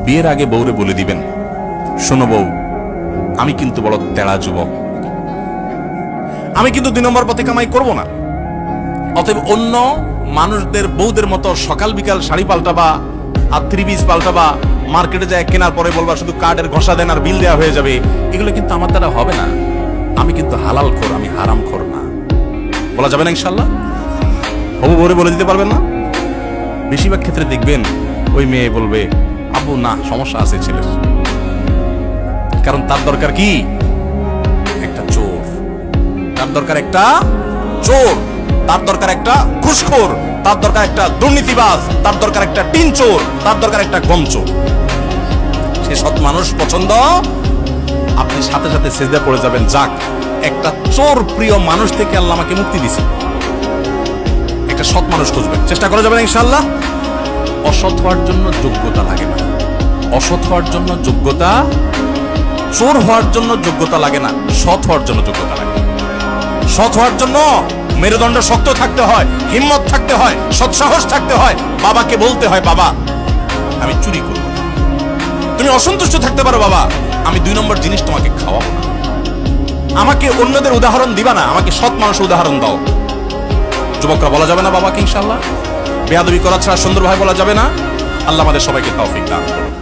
বিয়ের আগে বউরে বলে দিবেন, শোনো বউ, আমি কিন্তু বড় তেড়া যুবক, আমি কিন্তু 2 নম্বর পথে কামাই করব না। অতএব অন্য মানুষদের বউদের মতো সকাল বিকাল শাড়ি পাল্টাবা আর 3 পিস পাল্টাবা, মার্কেটে যায় কেনার পরে বলবা শুধু কার্ডের ঘষা দেন আর বিল দেওয়া হয়ে যাবে, এগুলো কিন্তু আমার দ্বারা হবে না। আমি কিন্তু হালাল খোর, আমি হারাম খোর না। বলা যাবে না ইনশাল্লাহ? হবু বউরে বলে দিতে পারবেন না? বেশিরভাগ ক্ষেত্রে দেখবেন ওই মেয়ে বলবে, আব্বু না, সমস্যা আছে ছেলের, কারণ তার দরকার কি? একটা চোর। তার দরকার একটা চোর, তার দরকার একটা ঘুষখোর, তার দরকার একটা দুর্নীতিবাজ, তার দরকার একটা টিন চোর, তার দরকার একটা গম চোর। সে সৎ মানুষ পছন্দ, আপনি সাথে সাথে সিজদা পড়ে যাবেন, যাক একটা চোর প্রিয় মানুষ থেকে আল্লাহ আমাকে মুক্তি দিছে। একটা সৎ মানুষ খুঁজবেন, চেষ্টা করা যাবে না ইনশাআল্লাহ। অসৎ হওয়ার জন্য যোগ্যতা লাগে না, অসৎ হওয়ার জন্য যোগ্যতা, চোর হওয়ার জন্য যোগ্যতা লাগে না, সৎ হওয়ার জন্য যোগ্যতা লাগে। সৎ হওয়ার জন্য মেরুদণ্ড শক্ত থাকতে হয়, হিম্মত থাকতে হয়, সৎসাহস থাকতে হয়। বাবাকে বলতে হয়, বাবা আমি চুরি করব না। তুমি অসন্তুষ্ট থাকতে পারো, বাবা আমি 2 নম্বর জিনিস তোমাকে খাওয়াবো না। আমাকে অন্যদের উদাহরণ দিবা না, আমাকে সৎ মানুষের উদাহরণ দাও। যুবকরা বলা যাবে না বাবাকে ইনশাআল্লাহ? বেয়াদবি করা ছাড়া সুন্দরভাবে বলা যাবে না। আল্লাহ আমাদের সবাইকে তৌফিক দান করুন।